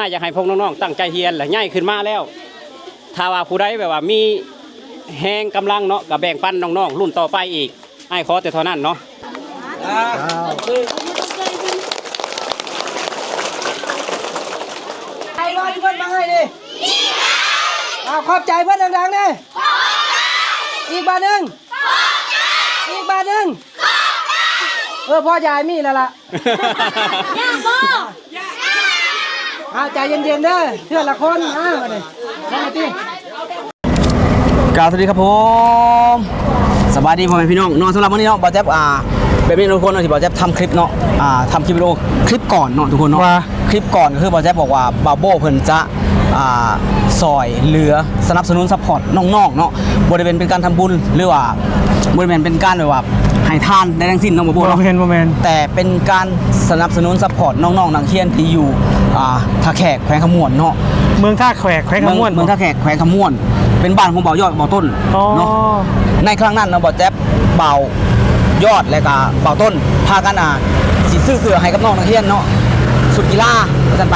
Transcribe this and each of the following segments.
อยากให้พวกน้องๆตั้งใจเรียนและง่ายขึ้นมาแล้วถ้าว่าผู้ใดแบบว่ามีแหงกำลังเนาะก็แบ่งปันน้องๆรุ่นต่อไปอีกขอแต่เท่านั้นเนาะไอ้วันเพื่อนมาให้ดิขอบใจเพื่อนดังๆดิอีกบาทหนึ่งอีกบาทหนึ่งพ่อยายมีแล้วล่ะใจเย็นๆเด้อเพื่อนละคนมาดิมาดิกล่าวสวัสดีครับผมสบายดีพ่อแม่พี่น้องสำหรับวันนี้เนาะบอลแจ๊บแบบนี้ทุกคนที่บอลแจ๊บทำคลิปเนาะทำคลิปวิดีโอคลิปก่อนเนาะทุกคนเนาะคลิปก่อนก็คือบอลแจ๊บบอกว่าบาโบเพิ่นจะซอยเหลือสนับสนุนซัพพอร์ตน้องๆเนาะบริเวณเป็นการทำบุญหรือว่าบริเวณเป็นการแบบว่าให้ทานได้ทั้งสิ้นน้องบาโบเนาะแต่เป็นการสนับสนุนซัพพอร์ตน้องๆนักเรียนที่อยู่ท่าแขกแขวงขมวนเนาะเมืองท่าแขกแขวงขมวนเมืองท่าแขกแขวงขมวนเป็นบ้านของเบายอดเบาต้นเนาะในครั้งนั้นเนาะบอแจ๊บเบายอดและก็เบาต้นพากันสีซื้อเสือให้กับน้องนักเรียนเนาะสุดกีฬาจันไป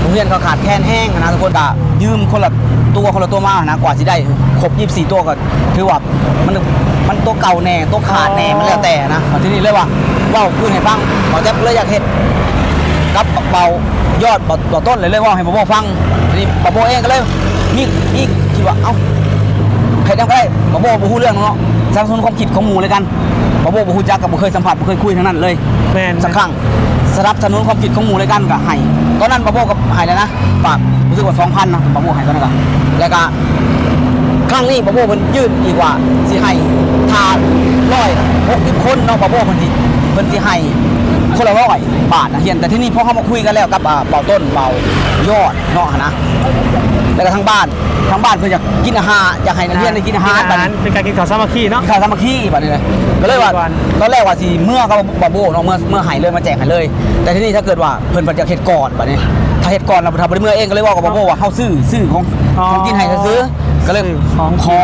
โรงเรียนเขาขาดแคลนแห้งนะทุกคนก็ยืมคนละตัวมานะกว่าจะได้ครบ24ตัวก็ถือว่ามันตัวเก่าแน่ตัวขาดแน่มันแล้วแต่นะทีนี้เลยว่าพูดให้ฟังบอแจ๊บเลยอยากเห็นกับเบายอดเบาต้นเลยว่าให้บาโบฟังนี่บาโบเองก็เลยมีคิดว่าใครทำก็ได้บาโบบ่ฮู้เรื่องเนาะสนับสนุนความคิดของหมู่เลยกันบาโบบ่ฮู้จักกับบ่เคยสัมผัสบ่เคยคุยทั้งนั้นเลยสักครั้งสนับสนุนความคิดของหมู่เลยกันก็ให้ตอนนั้นบาโบก็ให้แล้วนะฝากรู้สึกว่า 2,000 นะบาโบให้ตอนนั้นก็แล้วก็ครั้งนี้บาโบเพิ่นยื่นอีกว่าสิให้ทาน160คนเนาะบาโบเพิ่นสิให้คนละ100 บาทนะเฮียนแต่ที่นี่พอเขามาคุยกันแล้วกับเบาต้นเบายอดเนาะนะแล้วก็ทางบ้านเพื่ออยากกินอาหารอยากให้นักเรียนได้กินอาหารเป็นการกินข้าวสามัคคีเนาะข้าวสามัคคีแบบนี้เลยก็เลยว่าตอนแรกว่าสิเมื่อเขาบาโบเนาะเมื่อหายเลยมาแจกให้เลยแต่ที่นี่ถ้าเกิดว่าเพิ่นจะเฮ็ดก่อนแบบนี้ถ้าเฮ็ดก่อนเราทำไปเมื่อเองก็เลยว่ากับบาโบว่าเฮาซื้อของกินให้ซื้อก็เลยขอ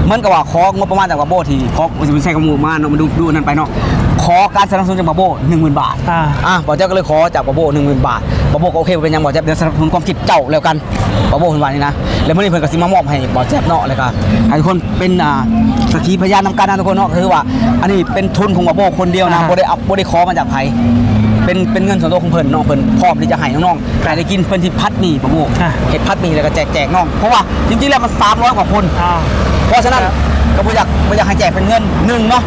เหมือนกับว่าของบประมาณจากบาโบที่ขอใช้กระมูมาเนาะมาดูนั่นไปเนาะขอการสนับสนุนจากบาโบ 10,000 บาทบอเจ้าก็เลยขอจากบาโบ 10,000 บาทบาโบก็โอเคเป็นยังบอเจ้าเดี๋ยวสนับสนุนความคิดเจ้าแล้วกันบาโบคนวันนี้นะแล้วเมื่อนี้เพิ่นก็สิมามอบให้บอเจ้าเนาะเลยก็ให้ทุกคนเป็นสักขีพยานนำการนะทุกคนเนาะคือว่าอันนี้เป็นทุนของบาโบคนเดียวนะบ่ได้ขอมาจากไผเป็นเงินส่วนตัวของเพิ่นน้องเพิ่นพร้อมที่จะให้น้องๆแต่ได้กินเพิ่นที่พัดหมี่บาโบเฮ็ดพัดหมี่แล้วก็แจกน้องเพราะว่าจริงๆแล้วมัน300กว่าคนเพราะฉะนั้นก็บ่อยากให้แจกเป็นเงิน1เนาะ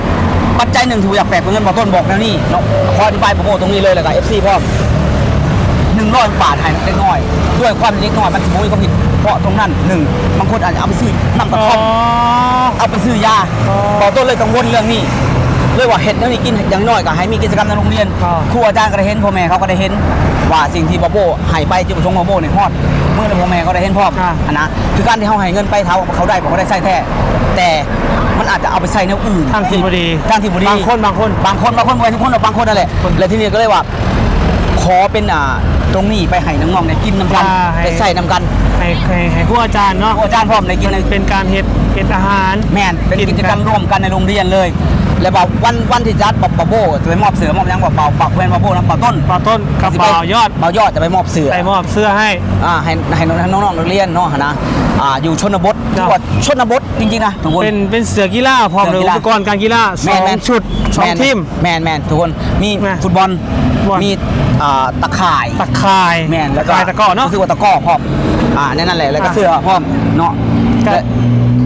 ปัจจัยหนึ่งที่อยากแปลกเป็นเงินบาต้นบอกแล้วนี่เนาะขออธิบายโปรโมทตรงนี้เลยแล้วก็ FC พร้อม100 บาทให้เล็กน้อยด้วยความเล็กน้อยมันสมมุติความผิดเพราะตรงนั้น1บางคนอาจจะเอาไปซื้อน้ำกระท่อมเอาไปซื้อยาบาต้นเลยกังวลเรื่องนี้เลยว่าเห็ดนี่กินอย่างน้อยก็ให้มีกิจกรรมในโรงเรียนครูอาจารย์ก็ได้เห็นพ่อแม่เขาก็ได้เห็นว่าสิ่งที่บาโบให้ไปจุดประสงค์บาโบในฮอดเมื่อพ่อแม่เขาได้เห็นพร้อมนะคือการที่เขาให้เงินไปเขาได้บอกเขาได้ใช้แท้แต่มันอาจจะเอาไปใส่แนวอื่นทางที่บดีบางคนไว้ทุกคนหรือบางคนนั่นแหละแล้วที่นี่ก็เลยว่าขอเป็นตรงนี้ไปให้น้องๆเนี่ยกินน้ำกันไปใส่น้ำกันให้ผู้อาจารย์เนาะผู้อาจารย์พร้อมในกินเป็นการเฮ็ดอาหารแม่นเป็นกิจกรรมร่วมกันในโรงเรียนเลยแล้วบอกวันที่จัดบาโบจะไปมอบเสือมอบยังบอกเบาเพื่อนบาโบนะเบาต้นกับเบายอดจะไปมอบเสือให้น้องๆนักเรียนเนาะนะอยู่ชนบทชนบทจริงๆนะทุกคนเป็นเสือกีฬาพร้อมอุปกรณ์การกีฬา2 ชุด2 ทีมแมนทุกคนมีฟุตบอลมีตะข่ายแมนแล้วก็ตะก้อเนาะคือว่าตะก้อพร้อมนั่นแหละแล้วก็เสื้อพร้อมเนาะ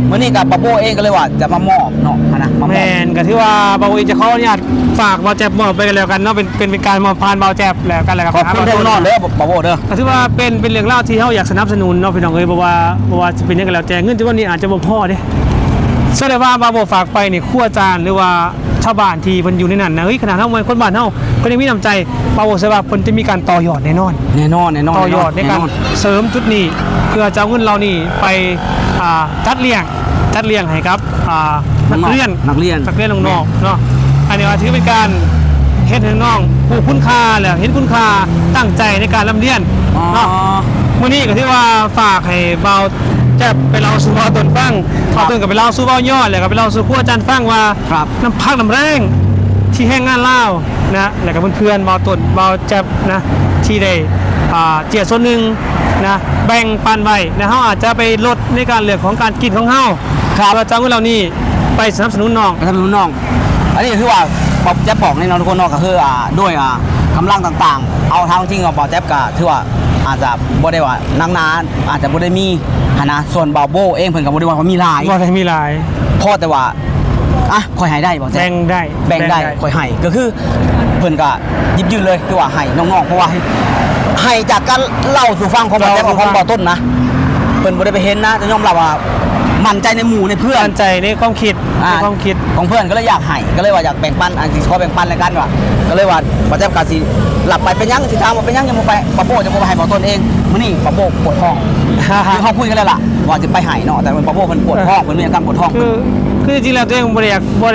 เมื่อนี้กับบาโบเองก็เลยว่าจะมามอบเนาะนะแมนก็ที่ว่าบาโบจะขออนุญาตฝากบาแจ็บมอบไปกันแล้วกันเนาะเป็นการมอบผ่านบาแจ็บแล้วกันแหละครับขอบคุณแน่นอนเลยบาโบเด้อก็ถือว่าเป็นเรื่องเล่าที่เขาอยากสนับสนุนเนาะพี่น้องเอ้ยบอกว่าจะเป็นยังไงแล้วแต่เงินที่ว่านี้อาจจะบ่พอเด้แสดงว่าบาโบฝากไปนี่ครูอาจารย์หรือว่าชาวบ้านที่เพิ่นอยู่ในนั้นนะขนาดเฮาคนบ้านเฮาก็ยังมีน้ำใจบาโบเชื่อว่าเพิ่นจะมีการต่อยอดแน่นอนต่อยอดในการเสริมจุดนี้เพื่อจะเอาเงินเรานี่ไปจัดเลี้ยงให้ครับนักเรียนน้องๆเนาะอันนี้ถือเป็นการเฮ็ดให้น้องผู้คุณค่าแล้วเห็นคุณค่าตั้งใจในการเรียนเนาะมื้อนี้ก็ที่ว่าฝากให้เบาจะไปเล่าสู่เบาต้นฟังเบาต้นก็ไปเล่าสู่เบายอดแล้วก็ไปเล่าสู่ครูอาจารย์ฟังว่าน้ำพักน้ำแรงที่แห้งงานเล่านะแล้วก็เพื่อนๆเบาต้นเบาจับนะที่ได้ เจียส่วนหนึ่งนะแบ่งปันไว้นะเฮาอาจจะไปลดในการเลือกของการกินของเฮาครับเราจะเอาเงินเหล่านี้ไปสนับสนุนน้อง ไปทำน้องอันนี้คือว่าบอแจ๊บบอกในน้องทุกคนเนาะก็คือด้วยกำลังต่างๆเอาทางจริงกับบอแจ๊บก็ถือว่าอาจจะบ่ได้ว่านักหนาอาจจะบ่ได้มีนะส่วนบาโบเองเพิ่นก็บ่ได้ว่ามีหลาย บ่ได้มีหลาย พอแต่ว่าค่อยให้ได้บอแจ๊บ แบ่งได้ ค่อยให้ก็คือเพิ่นก็หยิบยืนเลยคือว่าให้น้องๆเพราะว่าให้จากการเล่าสู่ฟังของบอแจ๊บของบอต้นนะเพิ่นบ่ได้ไปเห็นนะแต่ยอมรับว่ามั่นใจในหมู่ในเพื่อน มั่นใจในความคิดของเพื่อนก็เลยอยากให้ก็เลยว่าอยากแบ่งปันสิขอแบ่งปันอะไรกันว่ะก็เลยว่าบอแจ๊บก็สิหลับไปเป็นยังสิถามว่าเป็นยังบ่ไปปะโป้จะบ่ไปให้บอต้นเองมื้อนี้ปะโป้ปวดท้องคือเขาคุยกันแล้วล่ะว่าจะไปให้เนาะแต่ปะโป้เพิ่นปวดท้องเพิ่นมีอาการปวดท้อง คือจริงๆแล้วตัวเองบ่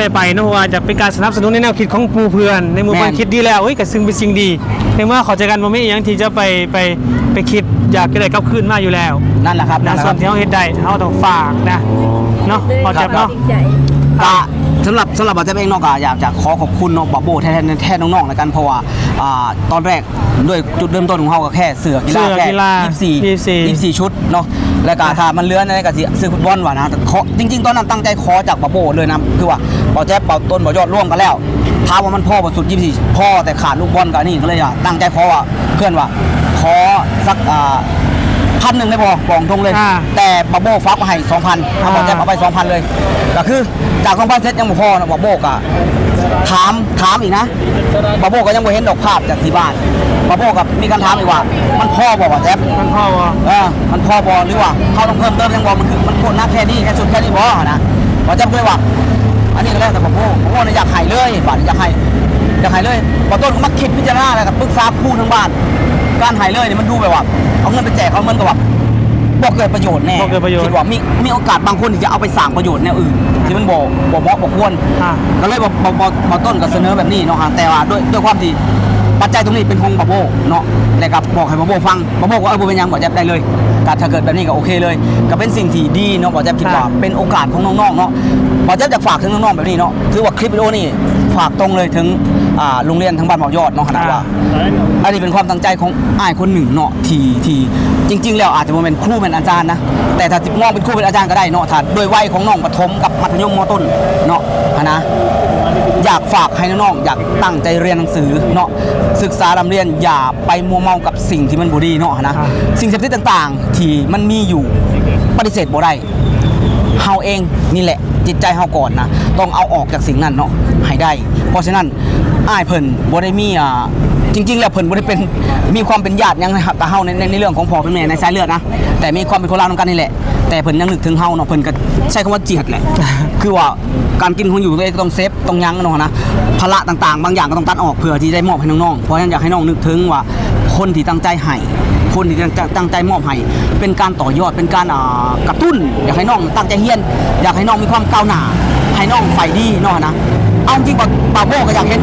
ได้ไปเนาะเพราะว่าจะเป็นการสนับสนุนในแนวคิดของหมู่เพื่อนในหมู่เพื่อนคิดดีแล้วก็ซึ่งเป็นสิ่งดีในเมื่อเข้าใจกันบ่มีอีหยังที่จะไปคิดอยากจะได้กลับคืนมาอยู่แล้ว นั่นแหละครับ นะส่วนที่เฮาเฮ็ดได้เฮาต้องฝากนะเนาะพอจับเนาะ ก็สำหรับบอแจ๊บเองเนาะก็อยากจะขอขอบคุณเนาะบาโบแทนน้องๆแล้วกันเพราะว่าตอนแรกด้วยจุดเริ่มต้นของเฮาก็แค่เสือกีฬาแค่24ชุดเนาะแล้วก็ถ้ามันเหลือในก็สิซื้อฟุตบอลว่ะนะแต่จริงๆตอนนั้นตั้งใจขอจากบาโบเลยนะคือว่าบอแจ๊บเป่าต้นบอยอดร่วมกันแล้วถามว่ามันพ่อบ่สุด24พ่อแต่ขาดลูกบอลก็นี่ก็เลยตั้งใจขอว่าเพื่อนว่าขอสัก1,000ได้บอกตรงเลยแต่บาโบฟักมาให้ 2,000เอาบอแจ๊บเอาไป 2,000 เลยก็คือจาก 2,000 เซตยังบ่พอนะบาโบก็ถามอีกนะบาโบก็ยังบ่เห็นดอกภาพจากที่บ้านบาโบก็มีการถามอีกว่ามันพ่อบ่บอแจ๊บ มันพ่อบ่มันพ่อบ่หรือว่าเขาต้องเพิ่มเติมยังบ่มันคือมันโคตรนักแค่นี้แค่สุดแค่นี้บ่นะบอแจ๊บก็เลยว่าอันนี้ก็แล้วแต่บาโบเนี่ยอยากให้เลยบ้านอยากให้เลยบอต้นก็มาคิดพิจารณาแล้วก็ปรึกษาครูทั้งบ้านการให้เลยเนี่ยมันดูแบบว่าเอาเงินไปแจกเอาเงินก็แบบบ่เกิดประโยชน์แน่คิดว่ามีโอกาสบางคนที่จะเอาไปสร้างประโยชน์แนวอื่นที่มันบ่ควรก็เลยบ่ต้นก็เสนอแบบนี้เนาะแต่ว่าด้วยความที่ปัจจัยตรงนี้เป็นของบาโบเนาะแล้วก็บอกให้บาโบฟังบาโบก็บ่เป็นหยังบ่แจ๊บได้เลยถ้าเกิดแบบนี้ก็โอเคเลยก็เป็นสิ่งที่ดีเนาะบ่แจ๊บคิดว่าเป็นโอกาสของน้องๆเนาะบ่แจ๊บอยากฝากถึงน้องๆแบบนี้เนาะถือว่าคลิปวิดีโอนี้ฝากตรงเลยถึงโรงเรียนทั้งบ้านหมอยอดเนาะขนาดว่าอันนี้เป็นความตั้งใจของอ้ายคนหนึ่งเนาะที่จริงๆแล้วอาจจะบ่เป็นครูเป็นอาจารย์นะแต่ถ้ามองเป็นครูเป็นอาจารย์ก็ได้เนาะถ้าด้วยวัยของน้องประถมกับมัธยมมต้นเนาะนะอยากฝากให้น้องๆอยากตั้งใจเรียนหนังสือเนาะศึกษาเรียนอย่าไปมัวเมากับสิ่งที่มันบ่ดีเนาะนะสิ่งเสพติดต่างๆที่มันมีอยู่ปฏิเสธบ่ได้เฮาเองนี่แหละจิตใจเฮาก่อนนะต้องเอาออกจากสิ่งนั้นเนาะให้ได้เพราะฉะนั้นอ้ายเพิ่นบ่ได้มีจริงๆแล้วเพิ่นบ่ได้เป็นมีความเป็นญาติยังนะครับแต่เฮาในเรื่องของพ่อเป็นแม่ในสายเลือดนะแต่มีความเป็นคนลาวนำกันนี่แหละแต่เพิ่นยังนึกถึงเฮาเนาะเพิ่นก็ใช้คำว่าเจียดแหละ คือว่าการกินของอยู่ตัวเองต้องเซฟต้องยั้งเนาะนะภาระต่างๆบางอย่างก็ต้องตัดออกเพื่อที่ได้มอบให้น้องๆเพราะฉะนั้นอยากให้น้องนึกถึงว่าคนที่ตั้งใจให้คนที่ตั้งใจมอบให้เป็นการต่อยอดเป็นการกระตุ้นอยากให้น้องตั้งใจเรียนอยากให้น้องมีความก้าวหน้าให้น้องใฝ่ดีเนาะนะเอาจริงบาโบก็อยากเห็น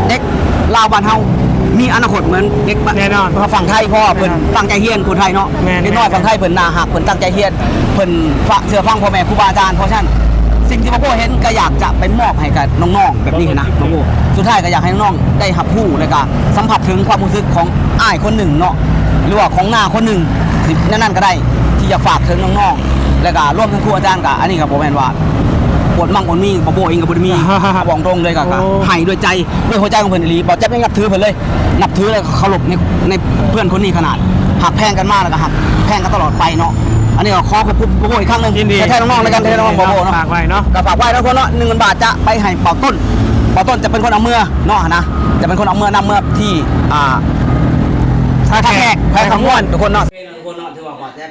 เด็กลาวบ้านเฮามีอนาคตเหมือนเด็กแน่นอนฝั่งไทยพ่อเพิ่นตั้งใจเรียนคนไทยเนาะเด็กน้อยฝั่งไทยเพิ่นน่าหักเพิ่นตั้งใจเรียนเพิ่นเชื่อฟังพ่อแม่ครูบาอาจารย์เพราะฉะนั้นสิ่งที่บาโบเห็นก็อยากจะไปมอบให้กับน้องๆแบบนี้นะบาโบสุดท้ายก็อยากให้น้องๆได้รับรู้แล้วก็สัมผัสถึงความรู้สึกของอ้ายคนหนึ่งเนาะหรือว่าของหน้าคนหนึ่งนั่นก็ได้ที่จะฝากถึงน้องๆแล้วก็ร่วมทั้งครูอาจารย์กับอันนี้ครับผมเห็นว่าปวดมั่งปวดมีบาโบเองกับบดมีบอกตรงเลยกับให้ด้วยใจด้วยหัวใจของเพื่อนอีหลีบอกแจ๊บไม่นับถือเพื่อนเลยนับถือเลยเคารพในเพื่อนคนนี้ขนาดหักแพงกันมากแล้วก็หักแพงกันตลอดไปเนาะอันนี้ก็ขอขอบคุณบาโบอีกครั้งหนึ่งแทนน้องๆในการแทนน้องบาโบเนาะฝากไว้เนาะก็ฝากไว้ทุกคนเนาะ1,000 บาทจะไปให้เป่าต้นจะเป็นคนเอาเมื่อเนาะนะจะเป็นคนเอาเมื่อนำเมื่อที่ท่าแขกแพงขมวนทุกคนเนาะทุกคนเนาะถือว่าบอแจ๊บ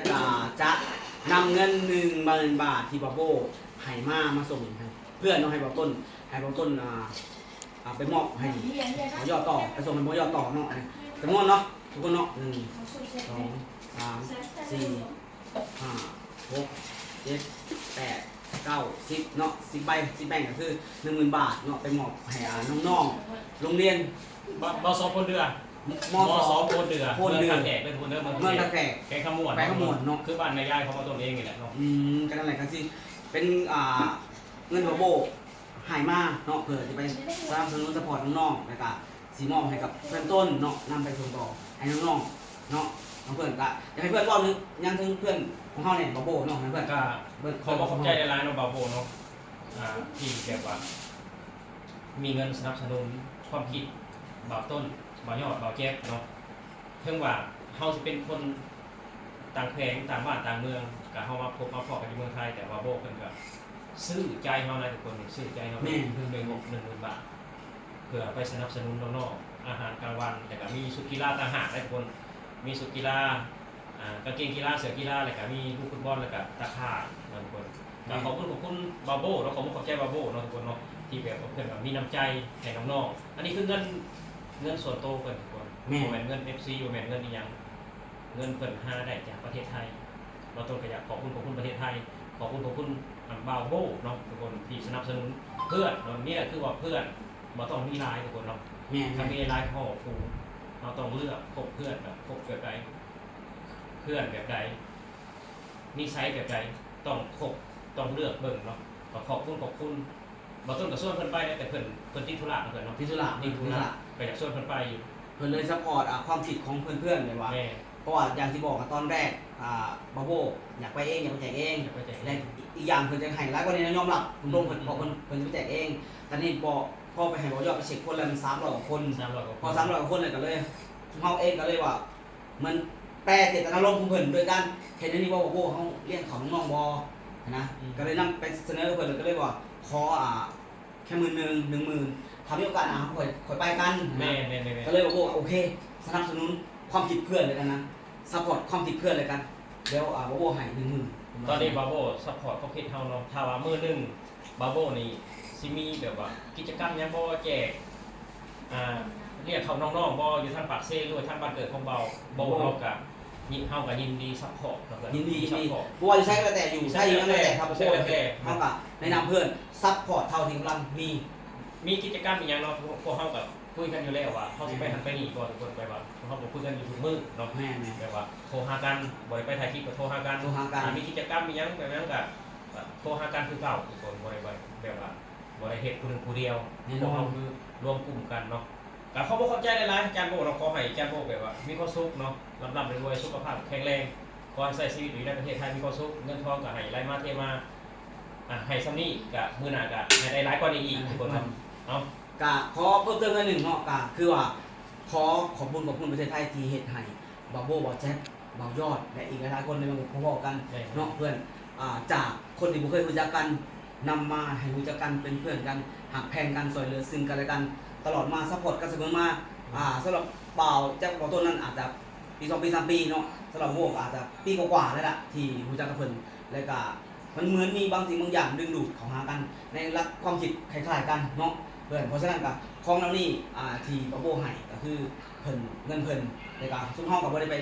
จะนำเงิน10,000 บาทที่บาโบให้มาส่งให้เพื่อนเนาะให้บาต้นไปมอบให้หมอยอดต่อไปส่งให้หมอยอดต่อเนาะจำนวนเนาะทุกคนเนาะ1 2 3 4 5 6 7 8 9 10เนาะ10 ใบ10 แบ่งก็คือ 10,000 บาทเนาะไปมอบให้น้องๆโรงเรียนมสพลเดือมสพลเดือเมืองแขกเป็นคนเมืองแขกแขกขมวดเนาะคือบ้านนายยายของตัวเองนี่แหละเนาะก็นั่นแหละครับสิเป็นเงินบาโบหายมาเนาะเผื่อจะไปสนับสนุนซัพพอร์ตน้องๆแล้วก็สีมอบให้กับเพื่อนต้นเนาะนำไปส่งต่อให้น้องๆ เนาะน้องเพื่อนก็อยากให้เพื่อนรอบนึงยังถึงเพื่อนของเขาเนี่ยบาโบเนาะให้เพื่อน ก็ขอขอบใจหลายๆน้องบาโบเนาะที่แบบว่ามีเงินสนับสนุนความคิดบ่าวต้นบ่าวยอดบ่าวแจ๊บเนาะเพิ่งว่าเฮาสิเป็นคนต่างแขวงต่างบ้านต่างเมืองก็เฮามาพบมาพอกันในเมืองไทยแต่บาโบเพิ่นก็ซื้อใจเฮานะทุกคนซื้อใจเฮาเพิ่นเลยงบ 10,000 บาทเพื่อไปสนับสนุนน้องๆอาหารกลางวันแล้วก็มีชุดกีฬาต่างหากทุกคนมีชุดกีฬากางเกงกีฬาเสื้อกีฬาแล้วก็มีลูกฟุตบอลแล้วก็ตะข่ายนะทุกคนขอบคุณบาโบเราขอบใจบาโบเนาะทุกคนเนาะที่แบบเพิ่นแบบมีน้ำใจให้น้องๆอันนี้คือเงินส่วนโตเพิ่นทุกคนบ่แม่นเงิน FC บ่แม่นเงินอีหยังเงินเพิ่นหาได้จากประเทศไทยเราต้องอยากขอบคุณประเทศไทยขอบคุณบาโบเนาะทุกคนที่สนับสนุนเพื่อนเนาะนี่แหละคือว่าเพื่อนบ่ต้องมีหลายทุกคนเนาะถ้ามีหลายพ่อฟูเราต้องเลือกคบเพื่อนแบบคบแบบใดเพื่อนแบบใดนิสัยแบบใดต้องคบต้องเลือกเบิ่งเนาะก็ขอบคุณบ่ต้นกับส่วนเพิ่นไปแต่เพิ่นติดธุระเพิ่นเนาะติดธุระก็อยากส่วนเพิ่นไปอยู่เพิ่นเลยซัพพอร์ตความคิดของเพื่อนๆเลยว่าเพราะว่าอย่างที่บอกตอนแรกบาโบอยากไปเองอยากไปแจกเองและอีกอย่างเพิ่นจะให้หลายกว่านี้นะยอมรับตรงเพิ่นบอกเพิ่นจะไปแจกเองตอนนี้พอไปให้บ่ยอดไปเช็คคนละ300 กว่าคนพอ300 กว่าคนเลยก็เลยเฮาเองก็เลยว่ามันแปรเจตนารมณ์ของเพิ่นโดยการเห็นอันนี้ว่าบาโบเฮาเลี้ยงเขาน้องๆบ่นะก็เลยนำไปเสนอเพิ่นก็เลยว่าขอแค่10,000 ถ้ามีโอกาสค่อยไปกันก็เลยบอกว่าโอเคสนับสนุนความคิดเพื่อนเลยกันนะซัพพอร์ตความคิดเพื่อนเลยกันเดี๋ยวบาโบให้10,000ตอนนี้บาโบซัพพอร์ตความคิดเฮาเนาะถ้าว่ามื้อนึงบาโบนี่สิมีแบบว่ากิจกรรมหยังบ่แจกเรียกเขาน้องๆบ่อยู่ทางปากเซ่หรือว่าทางบ้านเกิดของเฮาเฮาก็ยินดีซัพพอร์ตเนาะยินดีบ่ว่าจะใช้ก็แต่อยู่ใช้ยังไงแต่ครับโบเฮาก็แนะนำเพื่อนซัพพอร์ตเท่าที่กำลังมีกิจกรรมอีกอย่างเนาะพวกเฮาก็คุยกันอยู่แล้วว่าเฮาสิไปหันไปนี่ก่อนทุกคนไปว่าเฮาบ่คุยกันอยู่ทุกมื้อเนาะแบบว่าโทรหากันบ่ได้ไปถ่ายคลิปก็โทรหากันมีกิจกรรมอีหยังแบบนั้นก็โทรหากันคือเก่าทุกคนบ่ได้แบบว่าบ่ได้เฮ็ดผู้นึงผู้เดียวพวกเฮาคือรวมกลุ่มกันเนาะก็ขอบอกขอบใจหลายๆอาจารย์โบเราขอให้อาจารย์โบแบบว่ามีความสุขเนาะร่ำรวยสุขภาพแข็งแรงขอให้ใช้ชีวิตอยู่ในประเทศไทยมีความสุขเงินทองก็ให้ไหลมาเทมาให้ซ้ำนี้ก็มื้อหน้าก็ให้ได้หลายกว่านี้อีกทุกคนครับเนาะก็ขอเพิ่มเติมกัน1เนาะก็คือว่าขอบคุณประเทศไทยที่เฮ็ดให้บาโบบ่แจ๊บบ่าวยอดและอีกหลายๆคนในวงพอๆกันเนาะเพื่อนจากคนที่บ่เคยรู้จักกันนำมาให้รู้จักกันเป็นเพื่อนกันหักแพงกันช่วยเหลือซึ่งกันและกันตลอดมาซัพพอร์ตกันเสมอมาสำหรับบ่าวแจ๊บบ่าวต้นนั้นอาจจะปี2 ปี 3 ปีเนาะสำหรับโบอาจจะปีกว่าๆแล้วล่ะที่รู้จักกับเพิ่นแล้วก็มันเหมือนมีบางสิ่งบางอย่างดึงดูดเข้าหากันในหลักความคิดคล้ายๆกันเนาะเพื่อนเพราะฉะนั้นก็ของเรานี่ที่บาโบให้ก็คือเพิ่นเงินเพิ่นแล้วก็ซุ่มเฮาก็บ่ได้ไป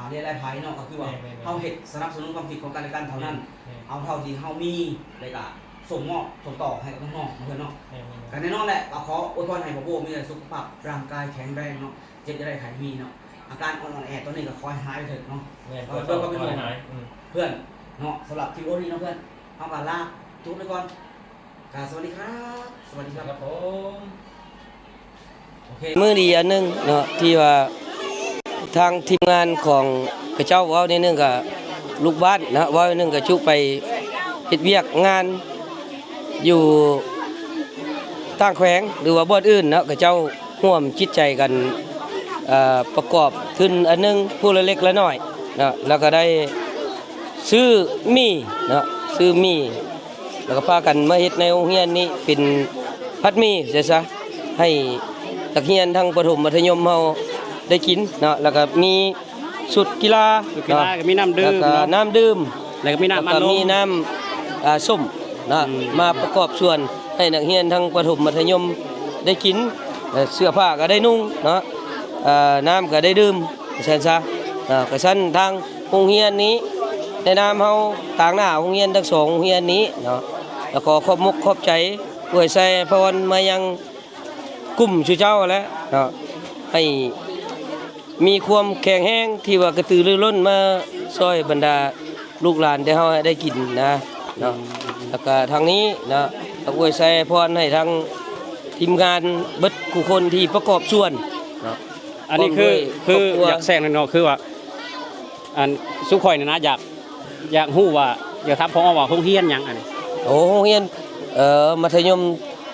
เรียนรายไผเนาะก็คือว่าเฮาเฮ็ดสนับสนุนความคิดของกันและกันเท่านั้นเอาเท่าที่เฮามีแล้วก็ส่งต่อให้กับน้องๆเพื่อนเนาะกันแน่นอนแหละก็ขออวยพรให้บาโบมีสุขภาพร่างกายแข็งแรงเนาะเจ็บจะได้ไขมีเนาะอาการอ่อนแอตอนนี้ก็คอยหายไปเถิดเนาะเพื่อนก็เป็นห่วงเพื่อนเนาะสำหรับคลิปนี้เนาะเพื่อนเอากันลาจุ๊บไปก่อนสวัสดีครับสวัสดีครับผมมือดีอันนึงเนาะที่ว่าทางทีมงานของกระเจ้าเว้าในนึงกับลูกบ้านนะเว้าในนึงกับชุไปเฮ็ดเวียกงานอยู่ต่างแขวงหรือว่าบ่อนอื่นเนาะกระเจ้าร่วมจิตใจกันประกอบขึ้นอันนึงผู้ละเล็กละน้อยนะแล้วก็ได้ซื้อมีนะซื้อมีแล้วก็พากันมาเฮ็ดในโรงเรียนนี้เป็นพัดมีซะให้นักเรียนทั้งประถมมัธยมเฮาได้กินเนาะแล้วก็มีชุดกีฬาก็มีน้ำดื่มแล้วก็น้ำดื่มแล้วก็มีน้ำมันลมมีน้ำส้มนะมาประกอบส่วนให้นักเรียนทั้งประถมมัธยมได้กินเสื้อผ้าก็ได้นุ่งเนาะน้ำก็ได้ดื่มซั่นซะก็ซั่นทางโรงเรียนนี้ในนามเฮาต่างหน้าโรงเรียนทั้ง2โรงเรียนนี้เนาะแล้วก็ขอบมุกขอบใจอวยใส่พรมายังกลุ่มชูเจ้าแล้วเนาะให้มีความแข็งแรงที่ว่ากระตือรือร้นมาช่วยบรรดาลูกหลานที่เฮาได้กินนะเนาะแล้วก็ทางนี้นะอวยใส่พรให้ทางทีมงานเบิดผู้คนที่ประกอบส่วนเนาะ อันนี้คืออยากแซงน้องคือว่าอันสุข่อยนี่นะอยากฮู้ว่าอยากถามพอว่าโรงเรียนหยังอันนี้ โอ้โรงเรียนมัธยม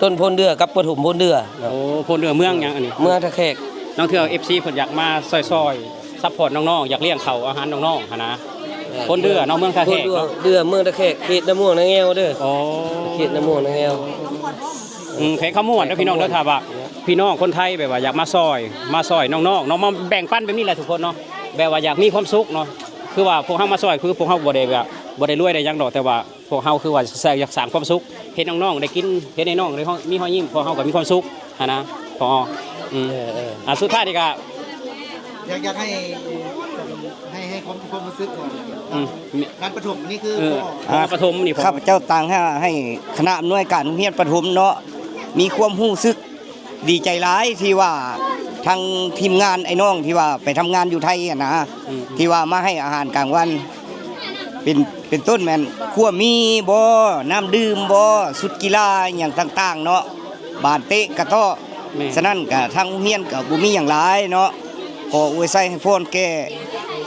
ต้นพลเดือกับประถมพลเดือ โอ้พลเรือเมืองหยังอันนี้ เมืองตะแคก น้องเทื่อ FC เพิ่นอยากมาซอยๆซัพพอร์ตน้องๆอยากเลี้ยงเขาอาหารน้องๆหั่นนะพลเรือน้องเมืองท่า พ แข ล ก เดือ เนาะ เดือเมืองตะแคกเขตน้ำม่วงนางแงวเด้อ อ๋อ เขตน้ำม่วงนางแงว เขตขมวดเด้อพี่น้องเด้อถ้าว่าพี่น้องคนไทยแบบว่าอยากมาซอยน้องๆน้องมาแบ่งปันแบบนี้แหละทุกคนเนาะแบบว่าอยากมีความสุขเนาะคือว่าพวกเฮามาซอยคือพวกเฮาบ่ได้แบบบ่ได้รวยได้หยังดอกแต่ว่าพวกเฮาคือว่าอยากสร้างความสุขเห็นน้องๆได้กินเห็นน้องๆได้มีรอยยิ้มพวกเฮาก็มีความสุขหั่นนะพอสุดท้ายนี่ก็ อยากให้ความรู้สึกก่อน อืม การประถมนี่คือ พอปฐมนี่พอ ข้าพเจ้าต่างให้คณะอำนวยการโรงเรียนประถมเนาะมีความรู้สึกดีใจร้ายที่ว่าทางทีมงานไอ้น้องที่ว่าไปทำงานอยู่ไทยอะนะที่ว่ามาให้อาหารกลางวันเป็นต้นแม่นขั้วมีบ่น้ำดื่มบ่สุดกีฬาอย่างต่างๆเนาะบานเตะกระเตาะ แม่ ฉะนั้นก็ทางโรงเรียนก็บ่มีหยังหลายเนาะขออวยไส้ให้พรแก่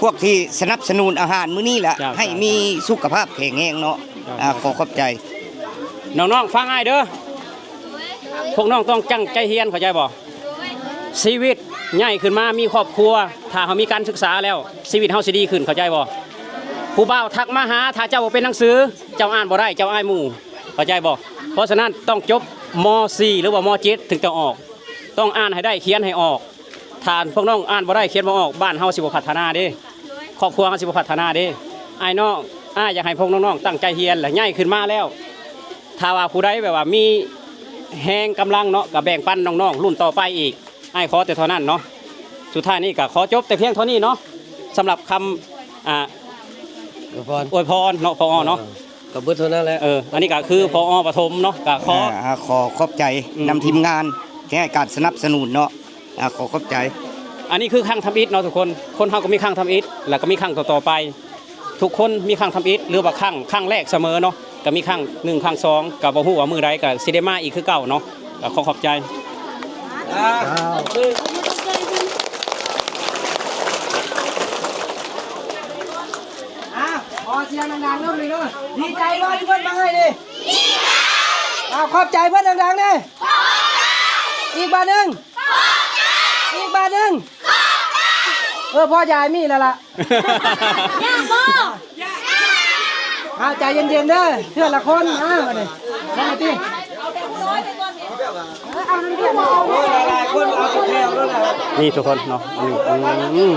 พวกที่สนับสนุนอาหารมื้อนี้แหละให้มีสุขภาพแข็งแรงเนาะขอขอบใจ น้องๆฟังง่ายเด้อพวกน้องต้องจังใจเฮียนเข้าใจบ่ชีวิตใหญ่ขึ้นมามีครอบครัวถ้าเฮามีการศึกษาแล้วชีวิตเฮาสิดีขึ้นเข้าใจบ่ผู้บ่าวทักมาหาถ้าเจ้าบ่เป็นหนังสือเจ้าอ่านบ่ได้เจ้าอายหมู่เข้าใจบ่เพราะฉะนั้นต้องจบม .4 หรือว่าม .7 ถึงจะออกต้องอ่านให้ได้เขียนให้ออกถ้าพวกน้องอ่านบ่ได้เขียนบ่ออกบ้านเฮาสิบ่พัฒนาเด้ครอบครัวเฮาสิบ่พัฒนาเด้อ้ายน้องอยากให้พวกน้องๆตั้งใจเรียนและใหญ่ขึ้นมาแล้วถ้าว่าผู้ใดแบบว่ามีแฮงกำลังเนาะก็แบ่งปันน้องๆรุ่นต่อไปอีกอ้ายขอแต่เท่านั้นเนาะสุดท้ายนี้ก็ขอจบแต่เพียงเท่านี้เนาะสำหรับคำอวยพรเนาะพอเนาะ กับเบิดเท่านั้นแหละ อันนี้ก็คือพอปฐมเนาะก็ขอ ขอขอบใจนำทีมงานที่ให้การสนับสนุนเนาะขอขอบใจ อันนี้คือครั้งทำอิฐเนาะทุกคนคนเฮาก็มีครั้งทำอิฐแล้วก็มีครั้งต่อๆไป ทุกคนมีครั้งทำอิฐหรือว่าครั้งแรกเสมอเนาะก็มีครั้ง1ครั้ง2ก็บ่ฮู้ว่ามื้อใดก็สิได้มาอีกคือเก่าเนาะก็ขอขอบใจ ขอเสียงดังๆเริ่มเลยเนาะดีใจว่าที่เพิ่นมาให้ดิขอบใจเพิ่นดังๆดิอีกบาทหนึ่งอีกบาทหนึ่งพ่อยายมีแล้วล่ะใจเย็นๆเด้อเพื่อนละคนมาดิมาดิเอาหลายๆคนเอาแถวด้วยนะ นี่ทุกคนเนาะอันนี้